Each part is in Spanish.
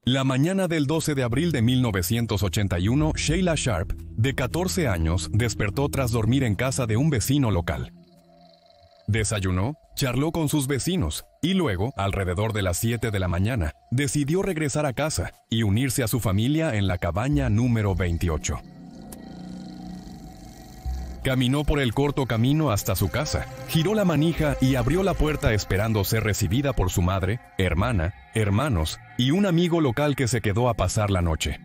La mañana del 12 de abril de 1981, Sheila Sharp, de 14 años, despertó tras dormir en casa de un vecino local. Desayunó, charló con sus vecinos y luego, alrededor de las 7 de la mañana, decidió regresar a casa y unirse a su familia en la cabaña número 28. Caminó por el corto camino hasta su casa, giró la manija y abrió la puerta esperando ser recibida por su madre, hermana, hermanos y un amigo local que se quedó a pasar la noche.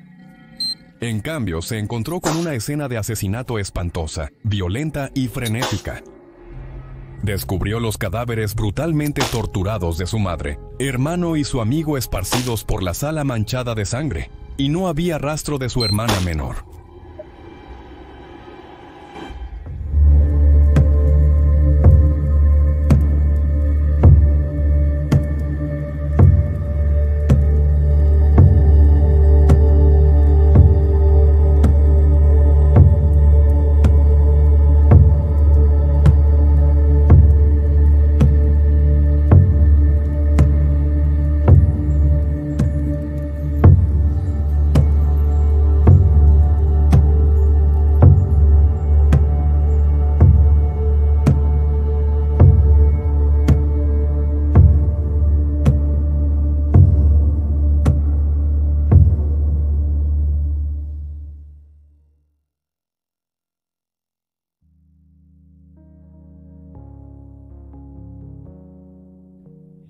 En cambio, se encontró con una escena de asesinato espantosa, violenta y frenética. Descubrió los cadáveres brutalmente torturados de su madre, hermano y su amigo esparcidos por la sala manchada de sangre, y no había rastro de su hermana menor.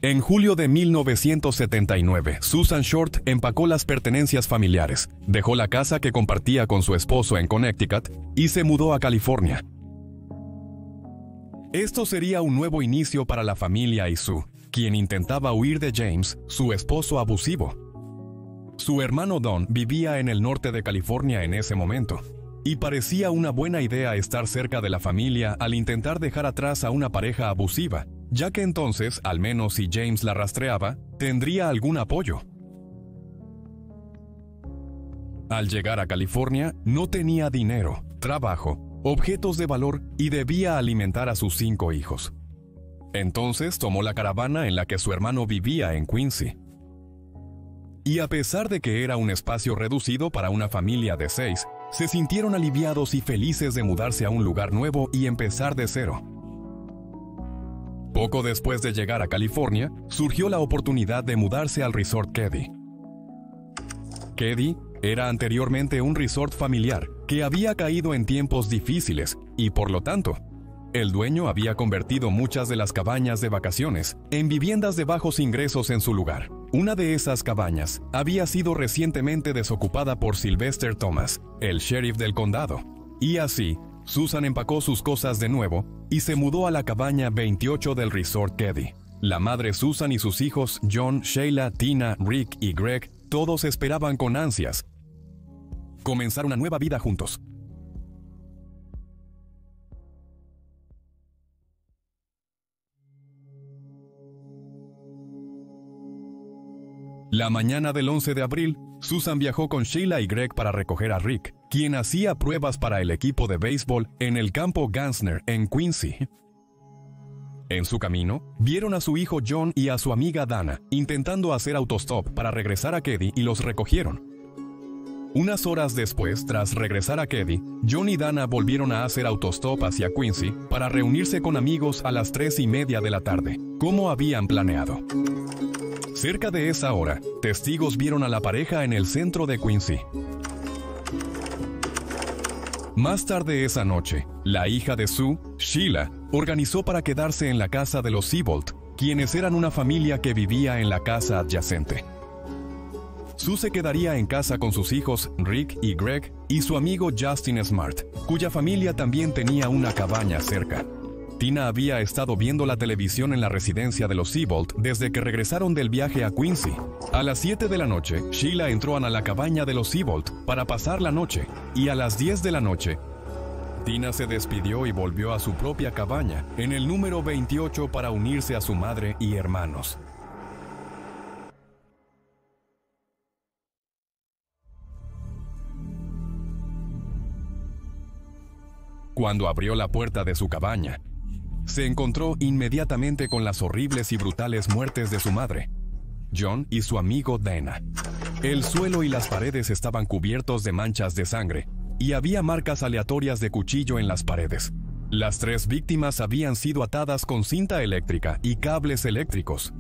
En julio de 1979, Susan Short empacó las pertenencias familiares, dejó la casa que compartía con su esposo en Connecticut y se mudó a California. Esto sería un nuevo inicio para la familia y Sue, quien intentaba huir de James, su esposo abusivo. Su hermano Don vivía en el norte de California en ese momento, y parecía una buena idea estar cerca de la familia al intentar dejar atrás a una pareja abusiva, ya que entonces, al menos si James la rastreaba, tendría algún apoyo. Al llegar a California, no tenía dinero, trabajo, objetos de valor y debía alimentar a sus 5 hijos. Entonces tomó la caravana en la que su hermano vivía en Quincy. Y a pesar de que era un espacio reducido para una familia de 6, se sintieron aliviados y felices de mudarse a un lugar nuevo y empezar de cero. Poco después de llegar a California, surgió la oportunidad de mudarse al Resort Keddie. Keddie era anteriormente un resort familiar que había caído en tiempos difíciles y, por lo tanto, el dueño había convertido muchas de las cabañas de vacaciones en viviendas de bajos ingresos en su lugar. Una de esas cabañas había sido recientemente desocupada por Sylvester Thomas, el sheriff del condado, y así, Susan empacó sus cosas de nuevo y se mudó a la cabaña 28 del Resort Keddie. La madre Susan y sus hijos John, Sheila, Tina, Rick y Greg, todos esperaban con ansias comenzar una nueva vida juntos. La mañana del 11 de abril, Susan viajó con Sheila y Greg para recoger a Rick, quien hacía pruebas para el equipo de béisbol en el campo Gansner en Quincy. En su camino, vieron a su hijo John y a su amiga Dana intentando hacer autostop para regresar a Keddie y los recogieron. Unas horas después, tras regresar a Keddie, John y Dana volvieron a hacer autostop hacia Quincy para reunirse con amigos a las 3:30 de la tarde, como habían planeado. Cerca de esa hora, testigos vieron a la pareja en el centro de Quincy. Más tarde esa noche, la hija de Sue, Sheila, organizó para quedarse en la casa de los Seabolt, quienes eran una familia que vivía en la casa adyacente. Sue se quedaría en casa con sus hijos Rick y Greg y su amigo Justin Smart, cuya familia también tenía una cabaña cerca. Tina había estado viendo la televisión en la residencia de los Seabolt desde que regresaron del viaje a Quincy. A las 7 de la noche, Sheila entró a la cabaña de los Seabolt para pasar la noche, y a las 10 de la noche, Tina se despidió y volvió a su propia cabaña, en el número 28 para unirse a su madre y hermanos. Cuando abrió la puerta de su cabaña, se encontró inmediatamente con las horribles y brutales muertes de su madre, John y su amigo Dana. El suelo y las paredes estaban cubiertos de manchas de sangre, y había marcas aleatorias de cuchillo en las paredes. Las 3 víctimas habían sido atadas con cinta eléctrica y cables eléctricos.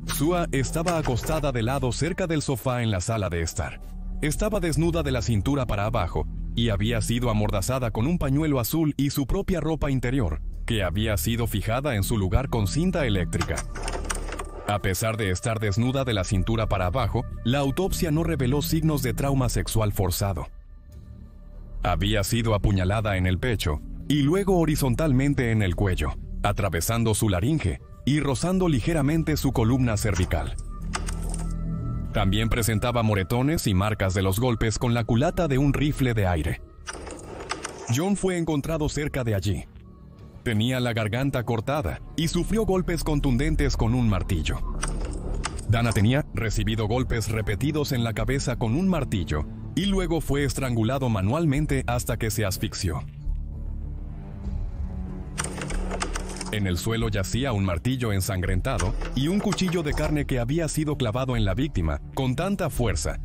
Sua estaba acostada de lado cerca del sofá en la sala de estar. Estaba desnuda de la cintura para abajo y había sido amordazada con un pañuelo azul y su propia ropa interior, que había sido fijada en su lugar con cinta eléctrica. A pesar de estar desnuda de la cintura para abajo, la autopsia no reveló signos de trauma sexual forzado. Había sido apuñalada en el pecho y luego horizontalmente en el cuello, atravesando su laringe y rozando ligeramente su columna cervical. También presentaba moretones y marcas de los golpes con la culata de un rifle de aire. John fue encontrado cerca de allí. Tenía la garganta cortada y sufrió golpes contundentes con un martillo. Dana tenía recibido golpes repetidos en la cabeza con un martillo y luego fue estrangulado manualmente hasta que se asfixió. En el suelo yacía un martillo ensangrentado y un cuchillo de carne que había sido clavado en la víctima con tanta fuerza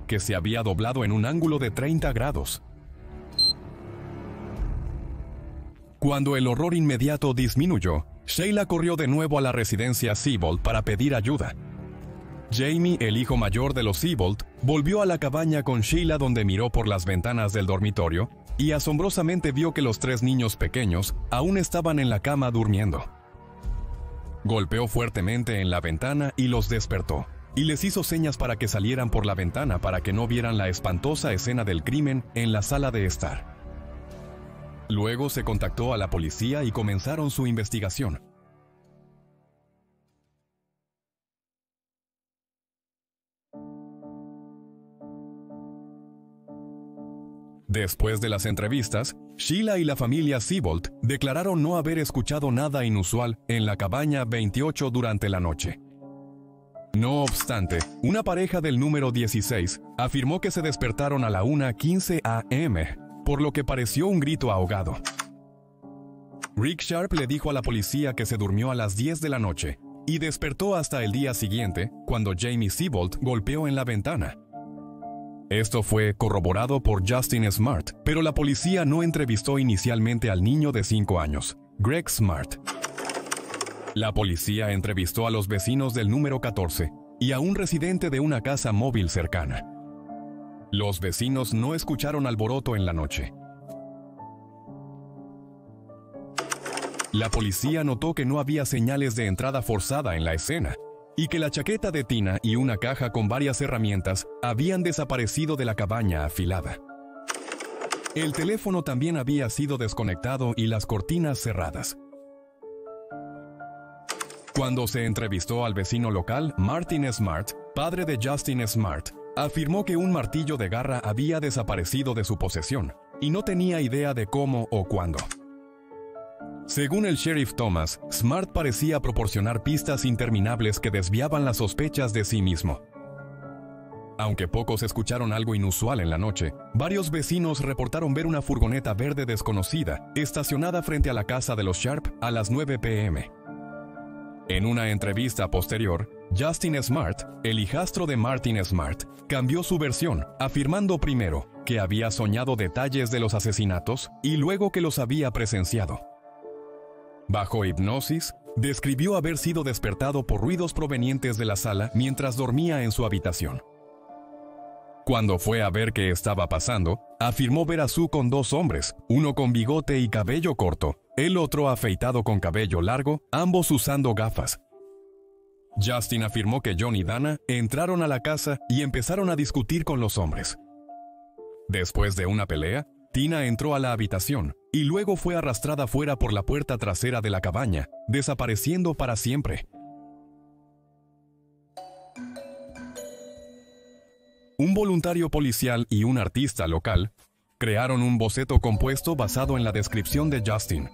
que se había doblado en un ángulo de 30 grados. Cuando el horror inmediato disminuyó, Sheila corrió de nuevo a la residencia Siebold para pedir ayuda. Jamie, el hijo mayor de los Siebold, volvió a la cabaña con Sheila, donde miró por las ventanas del dormitorio y asombrosamente vio que los 3 niños pequeños aún estaban en la cama durmiendo. Golpeó fuertemente en la ventana y los despertó, y les hizo señas para que salieran por la ventana para que no vieran la espantosa escena del crimen en la sala de estar. Luego se contactó a la policía y comenzaron su investigación. Después de las entrevistas, Sheila y la familia Siebold declararon no haber escuchado nada inusual en la cabaña 28 durante la noche. No obstante, una pareja del número 16 afirmó que se despertaron a la 1:15 a.m., por lo que pareció un grito ahogado. Rick Sharp le dijo a la policía que se durmió a las 10 de la noche y despertó hasta el día siguiente, cuando Jamie Siebold golpeó en la ventana. Esto fue corroborado por Justin Smart, pero la policía no entrevistó inicialmente al niño de 5 años, Greg Smart. La policía entrevistó a los vecinos del número 14 y a un residente de una casa móvil cercana. Los vecinos no escucharon alboroto en la noche. La policía notó que no había señales de entrada forzada en la escena, y que la chaqueta de Tina y una caja con varias herramientas habían desaparecido de la cabaña afilada. El teléfono también había sido desconectado y las cortinas cerradas. Cuando se entrevistó al vecino local, Martin Smart, padre de Justin Smart, afirmó que un martillo de garra había desaparecido de su posesión, y no tenía idea de cómo o cuándo. Según el sheriff Thomas, Smart parecía proporcionar pistas interminables que desviaban las sospechas de sí mismo. Aunque pocos escucharon algo inusual en la noche, varios vecinos reportaron ver una furgoneta verde desconocida estacionada frente a la casa de los Sharp a las 9 p.m. En una entrevista posterior, Justin Smart, el hijastro de Martin Smart, cambió su versión, afirmando primero que había soñado detalles de los asesinatos y luego que los había presenciado. Bajo hipnosis, describió haber sido despertado por ruidos provenientes de la sala mientras dormía en su habitación. Cuando fue a ver qué estaba pasando, afirmó ver a Sue con 2 hombres, uno con bigote y cabello corto, el otro afeitado con cabello largo, ambos usando gafas. Justin afirmó que John y Dana entraron a la casa y empezaron a discutir con los hombres. Después de una pelea, Tina entró a la habitación y luego fue arrastrada fuera por la puerta trasera de la cabaña, desapareciendo para siempre. Un voluntario policial y un artista local crearon un boceto compuesto basado en la descripción de Justin.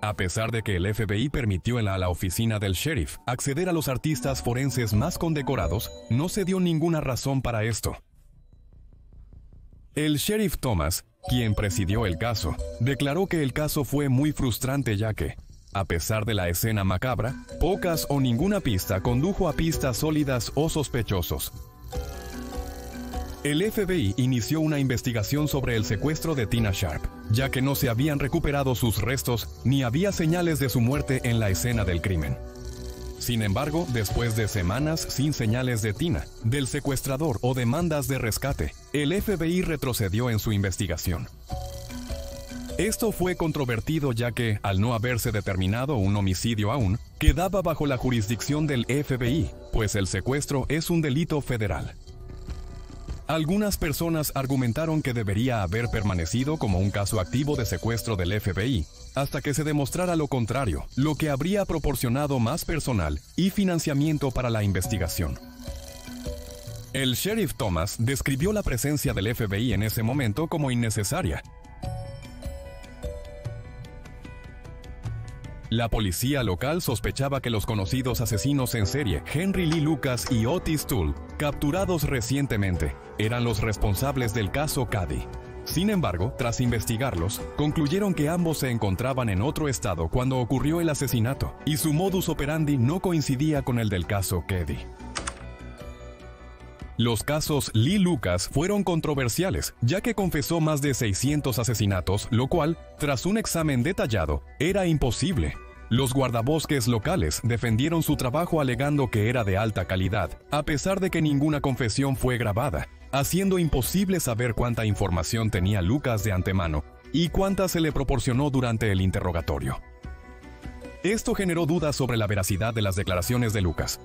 A pesar de que el FBI permitió a la oficina del sheriff acceder a los artistas forenses más condecorados, no se dio ninguna razón para esto. El sheriff Thomas, quien presidió el caso, declaró que el caso fue muy frustrante ya que, a pesar de la escena macabra, pocas o ninguna pista condujo a pistas sólidas o sospechosos. El FBI inició una investigación sobre el secuestro de Tina Sharp, ya que no se habían recuperado sus restos ni había señales de su muerte en la escena del crimen. Sin embargo, después de semanas sin señales de Tina, del secuestrador o demandas de rescate, el FBI retrocedió en su investigación. Esto fue controvertido ya que, al no haberse determinado un homicidio aún, quedaba bajo la jurisdicción del FBI, pues el secuestro es un delito federal. Algunas personas argumentaron que debería haber permanecido como un caso activo de secuestro del FBI, hasta que se demostrara lo contrario, lo que habría proporcionado más personal y financiamiento para la investigación. El sheriff Thomas describió la presencia del FBI en ese momento como innecesaria. La policía local sospechaba que los conocidos asesinos en serie Henry Lee Lucas y Otis Toole, capturados recientemente, eran los responsables del caso Cady. Sin embargo, tras investigarlos, concluyeron que ambos se encontraban en otro estado cuando ocurrió el asesinato, y su modus operandi no coincidía con el del caso Cady. Los casos Lee Lucas fueron controversiales, ya que confesó más de 600 asesinatos, lo cual, tras un examen detallado, era imposible. Los guardabosques locales defendieron su trabajo alegando que era de alta calidad, a pesar de que ninguna confesión fue grabada, haciendo imposible saber cuánta información tenía Lucas de antemano y cuánta se le proporcionó durante el interrogatorio. Esto generó dudas sobre la veracidad de las declaraciones de Lucas.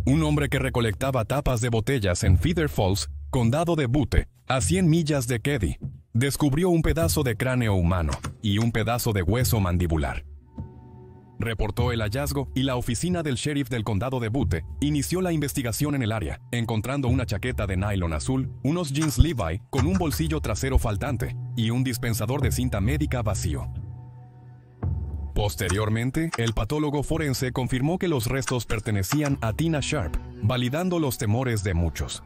Un hombre que recolectaba tapas de botellas en Feather Falls, condado de Butte, a 100 millas de Keddie, descubrió un pedazo de cráneo humano y un pedazo de hueso mandibular. Reportó el hallazgo y la oficina del sheriff del condado de Butte inició la investigación en el área, encontrando una chaqueta de nylon azul, unos jeans Levi con un bolsillo trasero faltante y un dispensador de cinta médica vacío. Posteriormente, el patólogo forense confirmó que los restos pertenecían a Tina Sharp, validando los temores de muchos.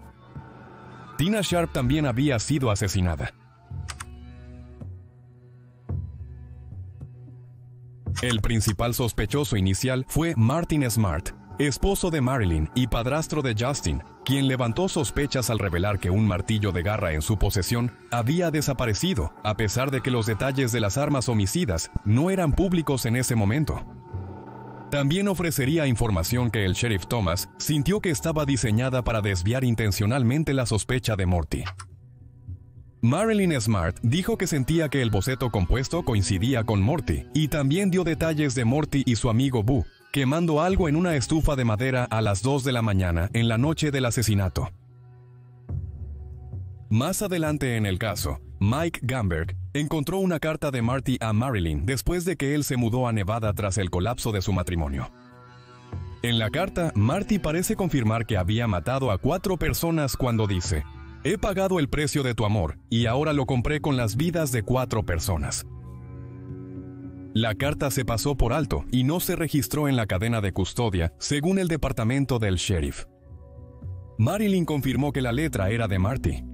Tina Sharp también había sido asesinada. El principal sospechoso inicial fue Martin Smart, esposo de Marilyn y padrastro de Justin, quien levantó sospechas al revelar que un martillo de garra en su posesión había desaparecido, a pesar de que los detalles de las armas homicidas no eran públicos en ese momento. También ofrecería información que el sheriff Thomas sintió que estaba diseñada para desviar intencionalmente la sospecha de Morty. Marilyn Smart dijo que sentía que el boceto compuesto coincidía con Morty y también dio detalles de Morty y su amigo Boo, quemando algo en una estufa de madera a las 2 de la mañana en la noche del asesinato. Más adelante en el caso, Mike Gamberg encontró una carta de Marty a Marilyn después de que él se mudó a Nevada tras el colapso de su matrimonio. En la carta, Marty parece confirmar que había matado a 4 personas cuando dice: «He pagado el precio de tu amor y ahora lo compré con las vidas de 4 personas». La carta se pasó por alto y no se registró en la cadena de custodia, según el departamento del sheriff. Marilyn confirmó que la letra era de Marty.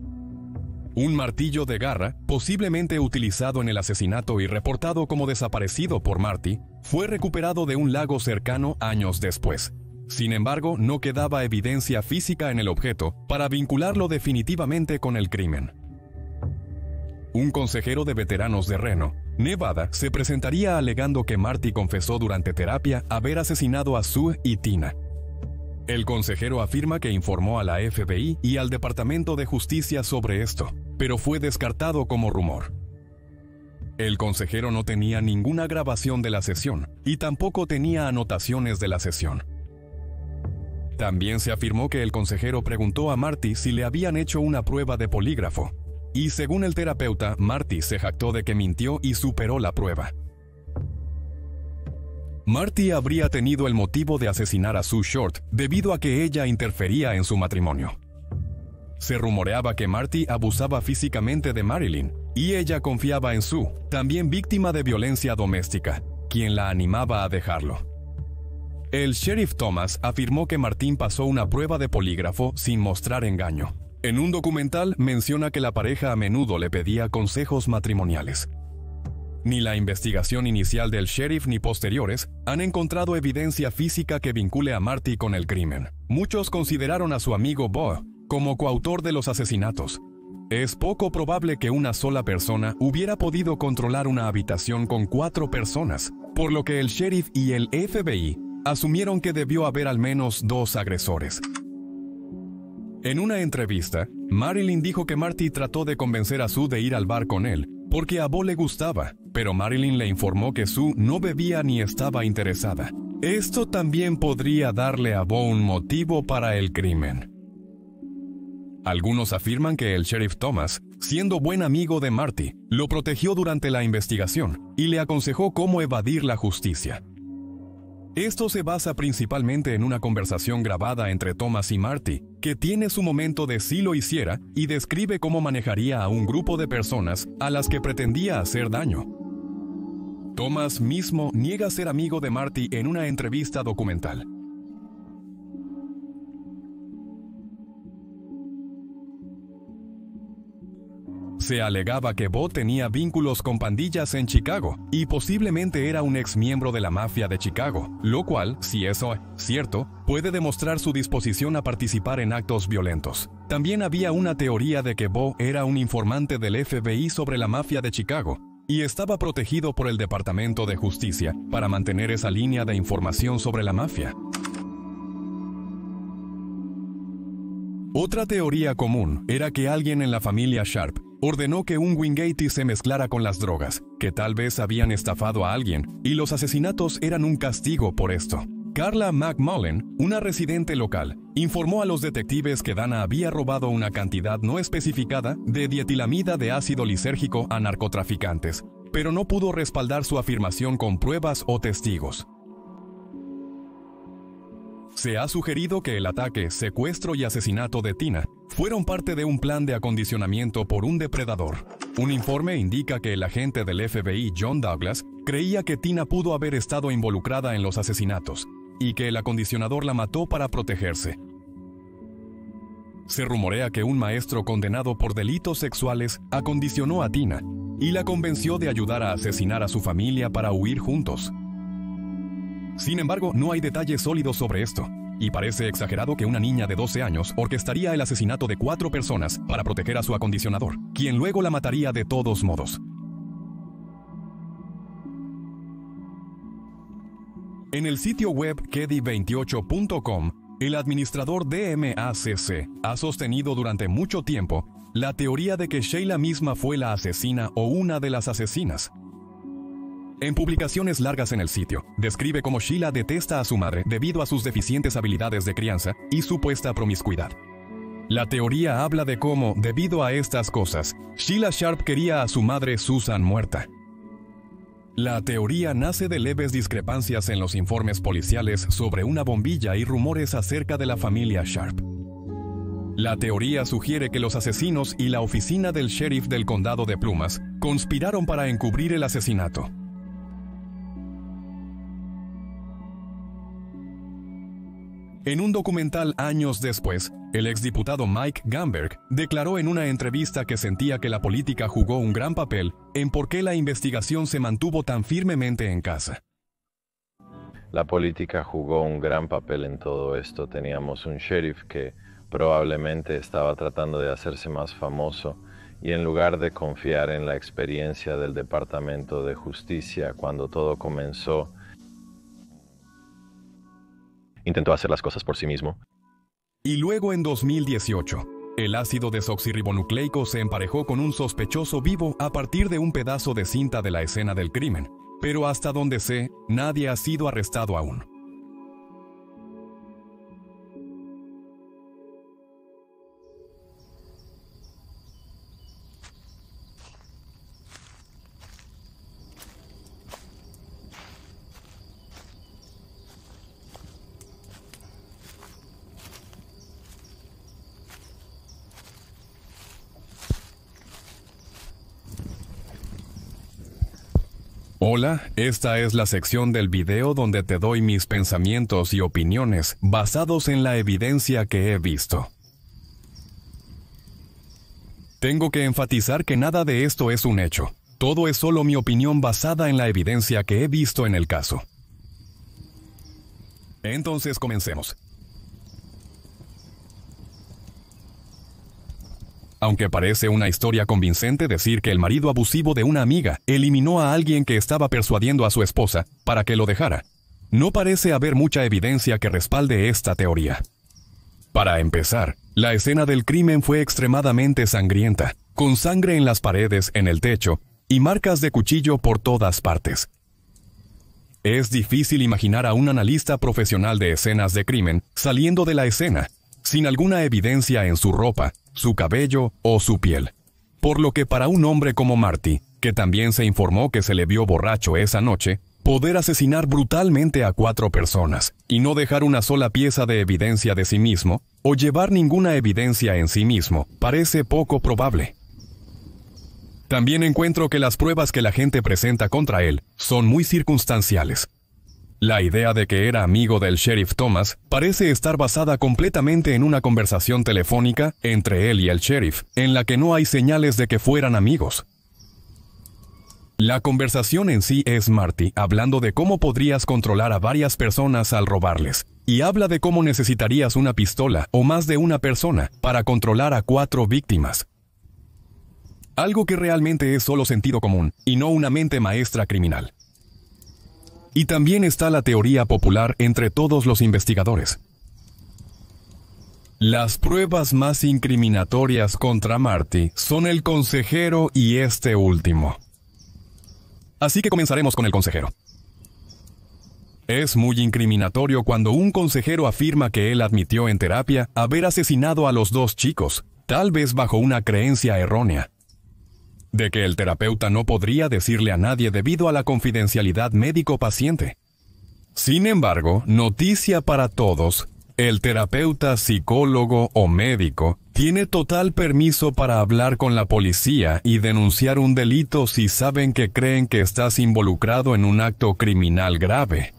Un martillo de garra, posiblemente utilizado en el asesinato y reportado como desaparecido por Marty, fue recuperado de un lago cercano años después. Sin embargo, no quedaba evidencia física en el objeto para vincularlo definitivamente con el crimen. Un consejero de veteranos de Reno, Nevada, se presentaría alegando que Marty confesó durante terapia haber asesinado a Sue y Tina. El consejero afirma que informó a la FBI y al Departamento de Justicia sobre esto, pero fue descartado como rumor. El consejero no tenía ninguna grabación de la sesión y tampoco tenía anotaciones de la sesión. También se afirmó que el consejero preguntó a Marty si le habían hecho una prueba de polígrafo, y según el terapeuta, Marty se jactó de que mintió y superó la prueba. Marty habría tenido el motivo de asesinar a Sue Short debido a que ella interfería en su matrimonio. Se rumoreaba que Marty abusaba físicamente de Marilyn, y ella confiaba en Sue, también víctima de violencia doméstica, quien la animaba a dejarlo. El sheriff Thomas afirmó que Martin pasó una prueba de polígrafo sin mostrar engaño. En un documental menciona que la pareja a menudo le pedía consejos matrimoniales. Ni la investigación inicial del sheriff ni posteriores han encontrado evidencia física que vincule a Marty con el crimen. Muchos consideraron a su amigo Bo como coautor de los asesinatos. Es poco probable que una sola persona hubiera podido controlar una habitación con 4 personas, por lo que el sheriff y el FBI asumieron que debió haber al menos 2 agresores. En una entrevista, Marilyn dijo que Marty trató de convencer a Sue de ir al bar con él, porque a Bo le gustaba, pero Marilyn le informó que Sue no bebía ni estaba interesada. Esto también podría darle a Bo un motivo para el crimen. Algunos afirman que el sheriff Thomas, siendo buen amigo de Marty, lo protegió durante la investigación y le aconsejó cómo evadir la justicia. Esto se basa principalmente en una conversación grabada entre Thomas y Marty, que tiene su momento de si lo hiciera y describe cómo manejaría a un grupo de personas a las que pretendía hacer daño. Thomas mismo niega ser amigo de Marty en una entrevista documental. Se alegaba que Bo tenía vínculos con pandillas en Chicago y posiblemente era un ex miembro de la mafia de Chicago, lo cual, si eso es cierto, puede demostrar su disposición a participar en actos violentos. También había una teoría de que Bo era un informante del FBI sobre la mafia de Chicago y estaba protegido por el Departamento de Justicia para mantener esa línea de información sobre la mafia. Otra teoría común era que alguien en la familia Sharp ordenó que un Wingate se mezclara con las drogas, que tal vez habían estafado a alguien, y los asesinatos eran un castigo por esto. Carla McMullen, una residente local, informó a los detectives que Dana había robado una cantidad no especificada de dietilamida de ácido lisérgico a narcotraficantes, pero no pudo respaldar su afirmación con pruebas o testigos. Se ha sugerido que el ataque, secuestro y asesinato de Tina fueron parte de un plan de acondicionamiento por un depredador. Un informe indica que el agente del FBI John Douglas creía que Tina pudo haber estado involucrada en los asesinatos y que el acondicionador la mató para protegerse. Se rumorea que un maestro condenado por delitos sexuales acondicionó a Tina y la convenció de ayudar a asesinar a su familia para huir juntos. Sin embargo, no hay detalles sólidos sobre esto, y parece exagerado que una niña de 12 años orquestaría el asesinato de 4 personas para proteger a su acondicionador, quien luego la mataría de todos modos. En el sitio web Keddy28.com, el administrador DMACC ha sostenido durante mucho tiempo la teoría de que Sheila misma fue la asesina o una de las asesinas. En publicaciones largas en el sitio, describe cómo Sheila detesta a su madre debido a sus deficientes habilidades de crianza y supuesta promiscuidad. La teoría habla de cómo, debido a estas cosas, Sheila Sharp quería a su madre Susan muerta. La teoría nace de leves discrepancias en los informes policiales sobre una bombilla y rumores acerca de la familia Sharp. La teoría sugiere que los asesinos y la oficina del sheriff del condado de Plumas conspiraron para encubrir el asesinato. En un documental años después, el exdiputado Mike Gamberg declaró en una entrevista que sentía que la política jugó un gran papel en por qué la investigación se mantuvo tan firmemente en casa. La política jugó un gran papel en todo esto. Teníamos un sheriff que probablemente estaba tratando de hacerse más famoso y en lugar de confiar en la experiencia del Departamento de Justicia cuando todo comenzó, intentó hacer las cosas por sí mismo. Y luego en 2018, el ácido desoxirribonucleico se emparejó con un sospechoso vivo a partir de un pedazo de cinta de la escena del crimen. Pero hasta donde sé, nadie ha sido arrestado aún. Hola, esta es la sección del video donde te doy mis pensamientos y opiniones basados en la evidencia que he visto. Tengo que enfatizar que nada de esto es un hecho. Todo es solo mi opinión basada en la evidencia que he visto en el caso. Entonces comencemos. Aunque parece una historia convincente decir que el marido abusivo de una amiga eliminó a alguien que estaba persuadiendo a su esposa para que lo dejara, no parece haber mucha evidencia que respalde esta teoría. Para empezar, la escena del crimen fue extremadamente sangrienta, con sangre en las paredes, en el techo, y marcas de cuchillo por todas partes. Es difícil imaginar a un analista profesional de escenas de crimen saliendo de la escena, sin alguna evidencia en su ropa, su cabello o su piel. Por lo que para un hombre como Marty, que también se informó que se le vio borracho esa noche, poder asesinar brutalmente a 4 personas y no dejar una sola pieza de evidencia de sí mismo, o llevar ninguna evidencia en sí mismo, parece poco probable. También encuentro que las pruebas que la gente presenta contra él son muy circunstanciales. La idea de que era amigo del sheriff Thomas parece estar basada completamente en una conversación telefónica entre él y el sheriff, en la que no hay señales de que fueran amigos. La conversación en sí es Marty hablando de cómo podrías controlar a varias personas al robarles, y habla de cómo necesitarías una pistola o más de una persona para controlar a 4 víctimas. Algo que realmente es solo sentido común, y no una mente maestra criminal. Y también está la teoría popular entre todos los investigadores. Las pruebas más incriminatorias contra Marty son el consejero y este último. Así que comenzaremos con el consejero. Es muy incriminatorio cuando un consejero afirma que él admitió en terapia haber asesinado a los 2 chicos, tal vez bajo una creencia errónea de que el terapeuta no podría decirle a nadie debido a la confidencialidad médico-paciente. Sin embargo, noticia para todos, el terapeuta, psicólogo o médico tiene total permiso para hablar con la policía y denunciar un delito si saben que creen que estás involucrado en un acto criminal grave.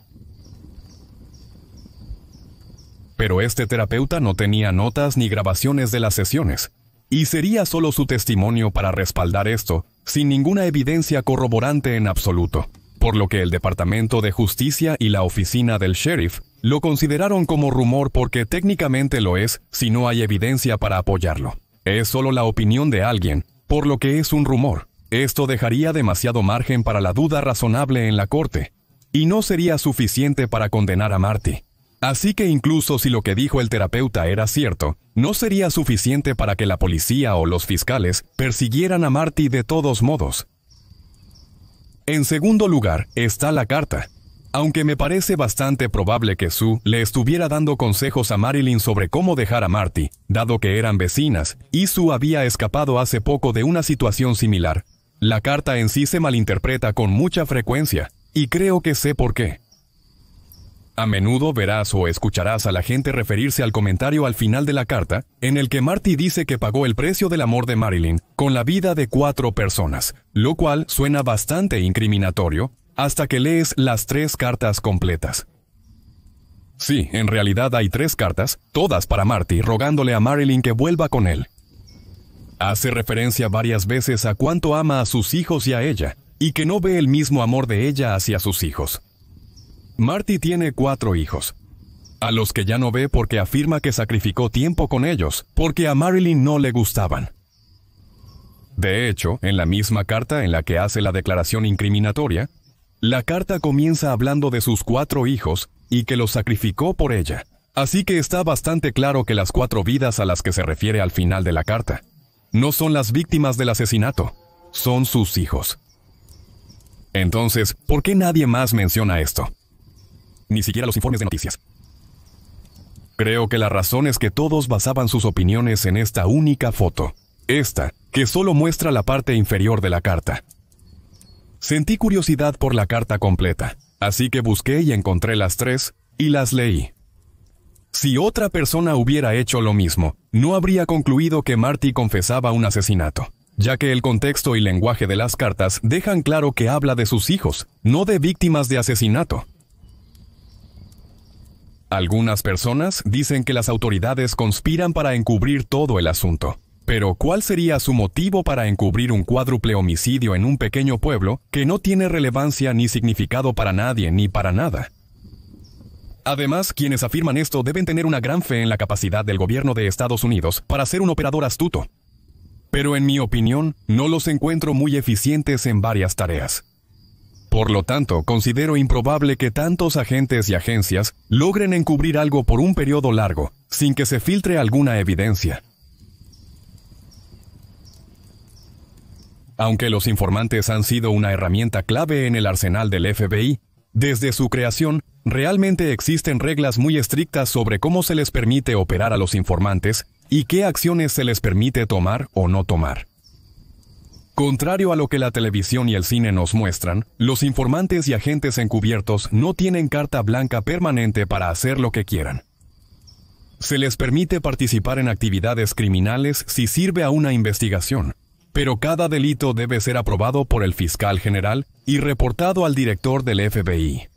Pero este terapeuta no tenía notas ni grabaciones de las sesiones, y sería solo su testimonio para respaldar esto, sin ninguna evidencia corroborante en absoluto, por lo que el Departamento de Justicia y la oficina del sheriff lo consideraron como rumor porque técnicamente lo es si no hay evidencia para apoyarlo. Es solo la opinión de alguien, por lo que es un rumor. Esto dejaría demasiado margen para la duda razonable en la corte, y no sería suficiente para condenar a Marty. Así que incluso si lo que dijo el terapeuta era cierto, no sería suficiente para que la policía o los fiscales persiguieran a Marty de todos modos. En segundo lugar está la carta. Aunque me parece bastante probable que Sue le estuviera dando consejos a Marilyn sobre cómo dejar a Marty, dado que eran vecinas, y Sue había escapado hace poco de una situación similar. La carta en sí se malinterpreta con mucha frecuencia, y creo que sé por qué. A menudo verás o escucharás a la gente referirse al comentario al final de la carta, en el que Marty dice que pagó el precio del amor de Marilyn con la vida de 4 personas, lo cual suena bastante incriminatorio, hasta que lees las 3 cartas completas. Sí, en realidad hay 3 cartas, todas para Marty, rogándole a Marilyn que vuelva con él. Hace referencia varias veces a cuánto ama a sus hijos y a ella, y que no ve el mismo amor de ella hacia sus hijos. Marty tiene 4 hijos, a los que ya no ve porque afirma que sacrificó tiempo con ellos, porque a Marilyn no le gustaban. De hecho, en la misma carta en la que hace la declaración incriminatoria, la carta comienza hablando de sus 4 hijos y que los sacrificó por ella. Así que está bastante claro que las 4 vidas a las que se refiere al final de la carta no son las víctimas del asesinato, son sus hijos. Entonces, ¿por qué nadie más menciona esto? Ni siquiera los informes de noticias. Creo que la razón es que todos basaban sus opiniones en esta única foto. Esta, que solo muestra la parte inferior de la carta. Sentí curiosidad por la carta completa, así que busqué y encontré las 3, y las leí. Si otra persona hubiera hecho lo mismo, no habría concluido que Marty confesaba un asesinato, ya que el contexto y lenguaje de las cartas dejan claro que habla de sus hijos, no de víctimas de asesinato. Algunas personas dicen que las autoridades conspiran para encubrir todo el asunto, Pero ¿cuál sería su motivo para encubrir un cuádruple homicidio en un pequeño pueblo que no tiene relevancia ni significado para nadie ni para nada? Además, quienes afirman esto deben tener una gran fe en la capacidad del gobierno de Estados Unidos para ser un operador astuto. Pero en mi opinión, no los encuentro muy eficientes en varias tareas. Por lo tanto, considero improbable que tantos agentes y agencias logren encubrir algo por un periodo largo, sin que se filtre alguna evidencia. Aunque los informantes han sido una herramienta clave en el arsenal del FBI, desde su creación, realmente existen reglas muy estrictas sobre cómo se les permite operar a los informantes y qué acciones se les permite tomar o no tomar. Contrario a lo que la televisión y el cine nos muestran, los informantes y agentes encubiertos no tienen carta blanca permanente para hacer lo que quieran. Se les permite participar en actividades criminales si sirve a una investigación, pero cada delito debe ser aprobado por el fiscal general y reportado al director del FBI.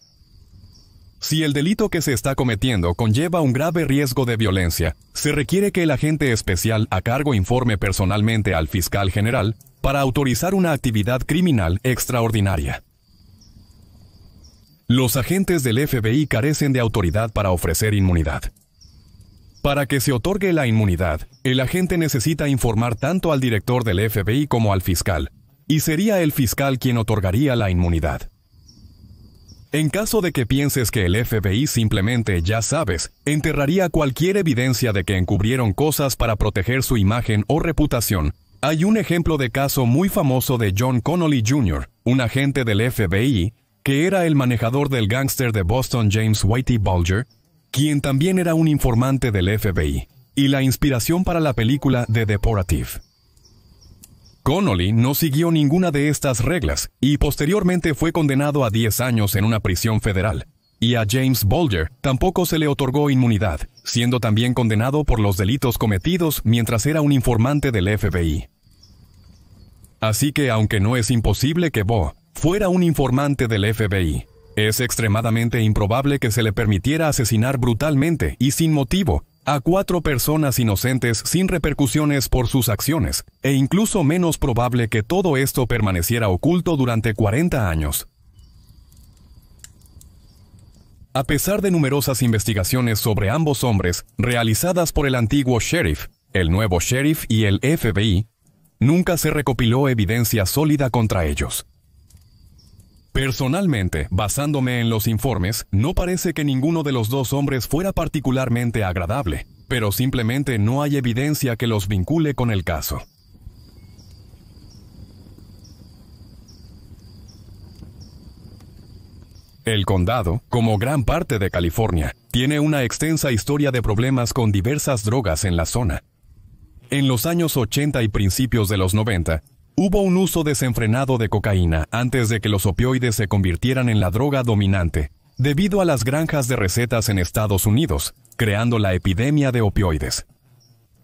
Si el delito que se está cometiendo conlleva un grave riesgo de violencia, se requiere que el agente especial a cargo informe personalmente al fiscal general para autorizar una actividad criminal extraordinaria. Los agentes del FBI carecen de autoridad para ofrecer inmunidad. Para que se otorgue la inmunidad, el agente necesita informar tanto al director del FBI como al fiscal, y sería el fiscal quien otorgaría la inmunidad. En caso de que pienses que el FBI simplemente, ya sabes, enterraría cualquier evidencia de que encubrieron cosas para proteger su imagen o reputación, hay un ejemplo de caso muy famoso de John Connolly Jr., un agente del FBI, que era el manejador del gángster de Boston James Whitey Bulger, quien también era un informante del FBI, y la inspiración para la película The Deportative. Connolly no siguió ninguna de estas reglas y posteriormente fue condenado a 10 años en una prisión federal, y a James Bulger tampoco se le otorgó inmunidad, siendo también condenado por los delitos cometidos mientras era un informante del FBI. Así que aunque no es imposible que Bo fuera un informante del FBI, es extremadamente improbable que se le permitiera asesinar brutalmente y sin motivo a 4 personas inocentes sin repercusiones por sus acciones, e incluso menos probable que todo esto permaneciera oculto durante 40 años. A pesar de numerosas investigaciones sobre ambos hombres realizadas por el antiguo sheriff, el nuevo sheriff y el FBI, nunca se recopiló evidencia sólida contra ellos. Personalmente, basándome en los informes, no parece que ninguno de los dos hombres fuera particularmente agradable, pero simplemente no hay evidencia que los vincule con el caso. El condado, como gran parte de California, tiene una extensa historia de problemas con diversas drogas en la zona. En los años 80 y principios de los 90, hubo un uso desenfrenado de cocaína antes de que los opioides se convirtieran en la droga dominante, debido a las granjas de recetas en Estados Unidos, creando la epidemia de opioides.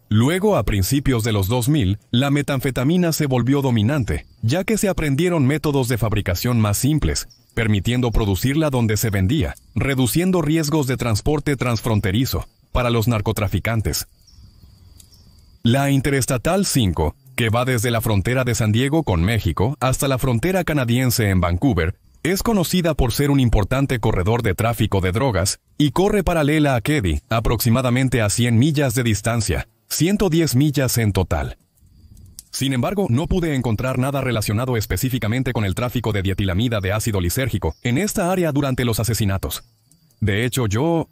Luego, a principios de los 2000, la metanfetamina se volvió dominante, ya que se aprendieron métodos de fabricación más simples, permitiendo producirla donde se vendía, reduciendo riesgos de transporte transfronterizo para los narcotraficantes. La Interestatal 5, que va desde la frontera de San Diego con México hasta la frontera canadiense en Vancouver, es conocida por ser un importante corredor de tráfico de drogas y corre paralela a Keddie, aproximadamente a 100 millas de distancia, 110 millas en total. Sin embargo, no pude encontrar nada relacionado específicamente con el tráfico de dietilamida de ácido lisérgico en esta área durante los asesinatos. De hecho, yo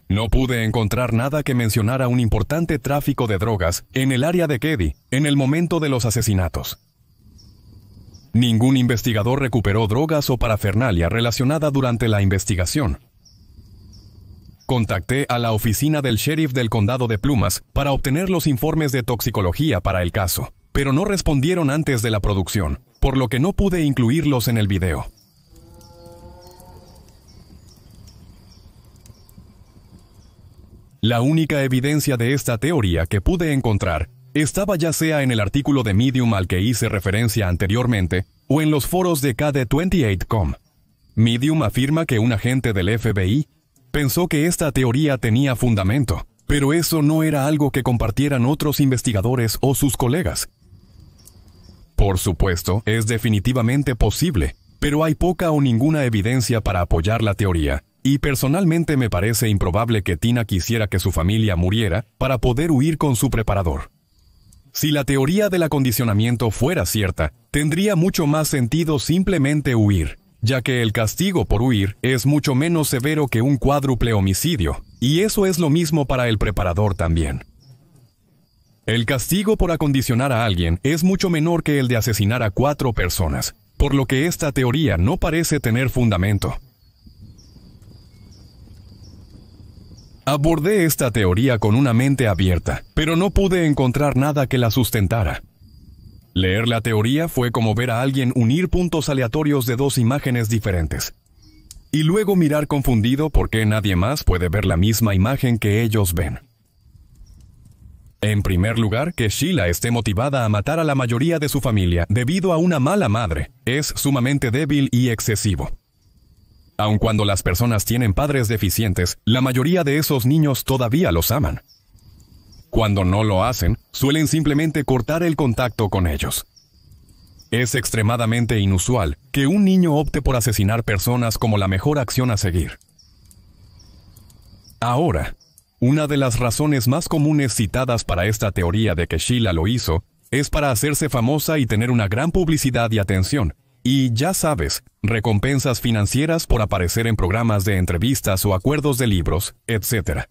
no pude encontrar nada que mencionara un importante tráfico de drogas en el área de Keddie en el momento de los asesinatos. Ningún investigador recuperó drogas o parafernalia relacionada durante la investigación. Contacté a la oficina del sheriff del condado de Plumas para obtener los informes de toxicología para el caso, pero no respondieron antes de la producción, por lo que no pude incluirlos en el video. La única evidencia de esta teoría que pude encontrar estaba ya sea en el artículo de Medium al que hice referencia anteriormente o en los foros de KD28.com. Medium afirma que un agente del FBI pensó que esta teoría tenía fundamento, pero pero eso no era algo que compartieran otros investigadores o sus colegas. Por supuesto, es definitivamente posible, pero hay poca o ninguna evidencia para apoyar la teoría, y personalmente me parece improbable que Tina quisiera que su familia muriera para poder huir con su preparador. Si la teoría del acondicionamiento fuera cierta, tendría mucho más sentido simplemente huir, ya que el castigo por huir es mucho menos severo que un cuádruple homicidio, y eso es lo mismo para el preparador también. El castigo por acondicionar a alguien es mucho menor que el de asesinar a 4 personas, por lo que esta teoría no parece tener fundamento. Abordé esta teoría con una mente abierta, pero no pude encontrar nada que la sustentara. Leer la teoría fue como ver a alguien unir puntos aleatorios de 2 imágenes diferentes. Y luego mirar confundido por qué nadie más puede ver la misma imagen que ellos ven. En primer lugar, que Sheila esté motivada a matar a la mayoría de su familia debido a una mala madre es sumamente débil y excesivo. Aun cuando las personas tienen padres deficientes, la mayoría de esos niños todavía los aman. Cuando no lo hacen, suelen simplemente cortar el contacto con ellos. Es extremadamente inusual que un niño opte por asesinar personas como la mejor acción a seguir. Ahora, una de las razones más comunes citadas para esta teoría de que Sheila lo hizo es para hacerse famosa y tener una gran publicidad y atención, y ya sabes, recompensas financieras por aparecer en programas de entrevistas o acuerdos de libros, etc.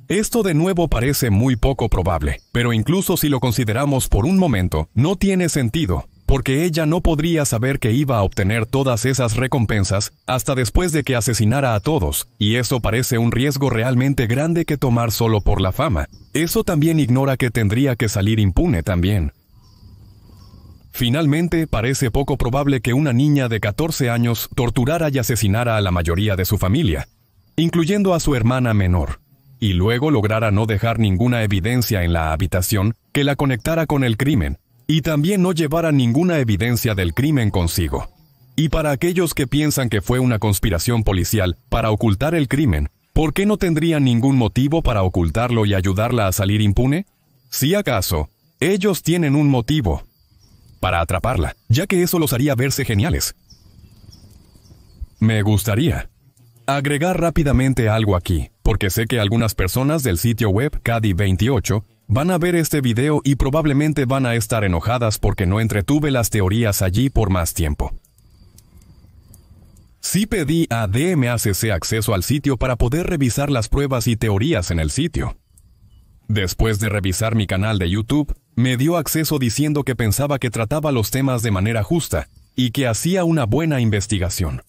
Esto de nuevo parece muy poco probable, pero incluso si lo consideramos por un momento, no tiene sentido, porque ella no podría saber que iba a obtener todas esas recompensas hasta después de que asesinara a todos, y eso parece un riesgo realmente grande que tomar solo por la fama. Eso también ignora que tendría que salir impune también. Finalmente, parece poco probable que una niña de 14 años torturara y asesinara a la mayoría de su familia, incluyendo a su hermana menor, y luego lograra no dejar ninguna evidencia en la habitación que la conectara con el crimen, y también no llevara ninguna evidencia del crimen consigo. Y para aquellos que piensan que fue una conspiración policial para ocultar el crimen, ¿por qué no tendrían ningún motivo para ocultarlo y ayudarla a salir impune? Si acaso, ellos tienen un motivo para atraparla, ya que eso los haría verse geniales. Me gustaría agregar rápidamente algo aquí, porque sé que algunas personas del sitio web Caddy28 van a ver este video y probablemente van a estar enojadas porque no entretuve las teorías allí por más tiempo. Sí pedí a DMACC acceso al sitio para poder revisar las pruebas y teorías en el sitio. Después de revisar mi canal de YouTube, me dio acceso diciendo que pensaba que trataba los temas de manera justa y que hacía una buena investigación.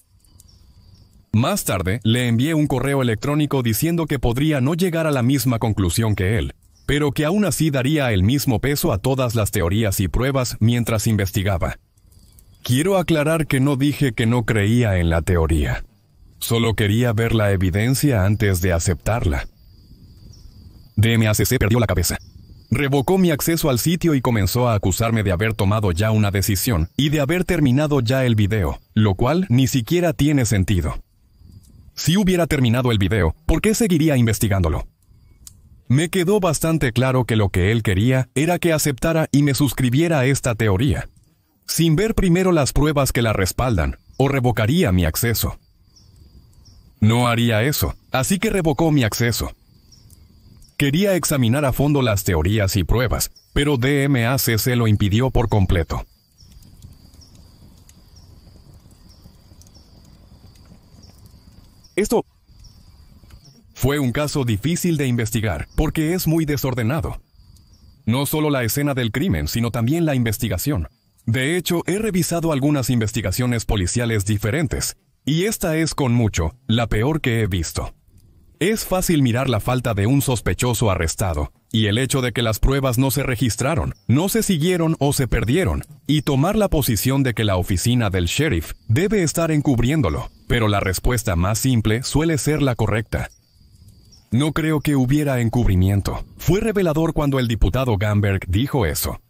Más tarde, le envié un correo electrónico diciendo que podría no llegar a la misma conclusión que él, pero que aún así daría el mismo peso a todas las teorías y pruebas mientras investigaba. Quiero aclarar que no dije que no creía en la teoría. Solo quería ver la evidencia antes de aceptarla. DMACC perdió la cabeza. Revocó mi acceso al sitio y comenzó a acusarme de haber tomado ya una decisión y de haber terminado ya el video, lo cual ni siquiera tiene sentido. Si hubiera terminado el video, ¿por qué seguiría investigándolo? Me quedó bastante claro que lo que él quería era que aceptara y me suscribiera a esta teoría, sin ver primero las pruebas que la respaldan, o revocaría mi acceso. No haría eso, así que revocó mi acceso. Quería examinar a fondo las teorías y pruebas, pero DMACC lo impidió por completo. Esto fue un caso difícil de investigar, porque es muy desordenado. No solo la escena del crimen, sino también la investigación. De hecho, he revisado algunas investigaciones policiales diferentes, y esta es con mucho la peor que he visto. Es fácil mirar la falta de un sospechoso arrestado, y el hecho de que las pruebas no se registraron, no se siguieron o se perdieron, y tomar la posición de que la oficina del sheriff debe estar encubriéndolo, pero la respuesta más simple suele ser la correcta. No creo que hubiera encubrimiento. Fue revelador cuando el diputado Gamberg dijo eso.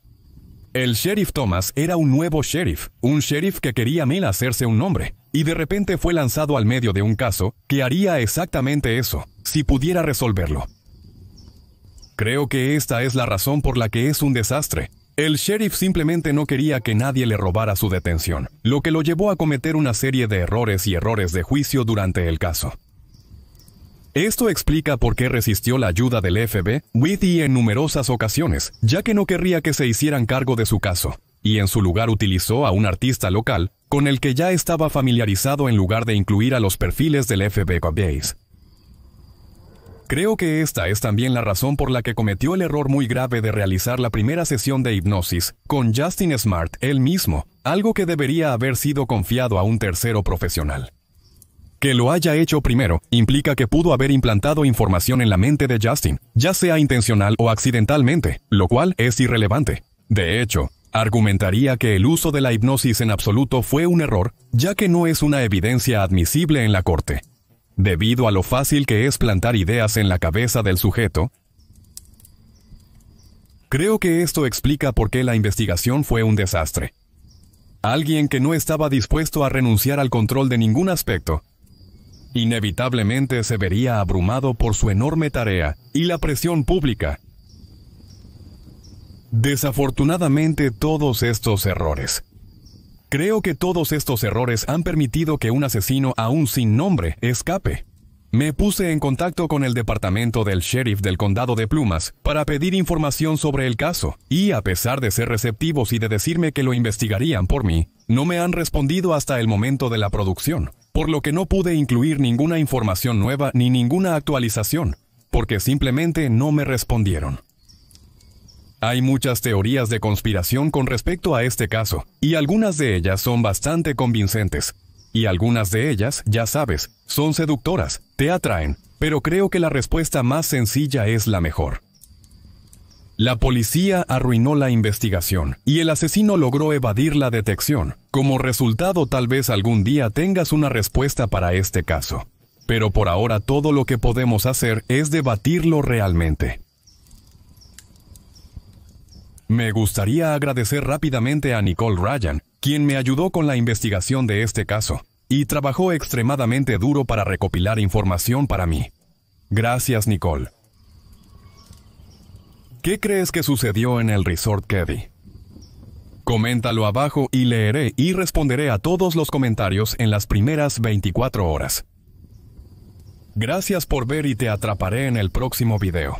El sheriff Thomas era un nuevo sheriff, un sheriff que quería hacerse un nombre, y de repente fue lanzado al medio de un caso que haría exactamente eso, si pudiera resolverlo. Creo que esta es la razón por la que es un desastre. El sheriff simplemente no quería que nadie le robara su detención, lo que lo llevó a cometer una serie de errores de juicio durante el caso. Esto explica por qué resistió la ayuda del FBI en numerosas ocasiones, ya que no querría que se hicieran cargo de su caso, y en su lugar utilizó a un artista local, con el que ya estaba familiarizado en lugar de incluir a los perfiles del FBI. Creo que esta es también la razón por la que cometió el error muy grave de realizar la primera sesión de hipnosis con Justin Smart él mismo, algo que debería haber sido confiado a un tercero profesional. Que lo haya hecho primero implica que pudo haber implantado información en la mente de Justin, ya sea intencional o accidentalmente, lo cual es irrelevante. De hecho, argumentaría que el uso de la hipnosis en absoluto fue un error, ya que no es una evidencia admisible en la corte. Debido a lo fácil que es plantar ideas en la cabeza del sujeto, creo que esto explica por qué la investigación fue un desastre. Alguien que no estaba dispuesto a renunciar al control de ningún aspecto, inevitablemente se vería abrumado por su enorme tarea y la presión pública. Desafortunadamente, Creo que todos estos errores han permitido que un asesino aún sin nombre escape. Me puse en contacto con el departamento del sheriff del condado de Plumas para pedir información sobre el caso, y a pesar de ser receptivos y de decirme que lo investigarían por mí, no me han respondido hasta el momento de la producción, por lo que no pude incluir ninguna información nueva ni ninguna actualización, porque simplemente no me respondieron. Hay muchas teorías de conspiración con respecto a este caso, y algunas de ellas son bastante convincentes. Y algunas de ellas, ya sabes, son seductoras, te atraen, pero creo que la respuesta más sencilla es la mejor. La policía arruinó la investigación, y el asesino logró evadir la detección. Como resultado, tal vez algún día tengas una respuesta para este caso. Pero por ahora todo lo que podemos hacer es debatirlo realmente. Me gustaría agradecer rápidamente a Nicole Ryan, quien me ayudó con la investigación de este caso, y trabajó extremadamente duro para recopilar información para mí. Gracias, Nicole. ¿Qué crees que sucedió en el Resort Keddie? Coméntalo abajo y leeré y responderé a todos los comentarios en las primeras 24 horas. Gracias por ver y te atraparé en el próximo video.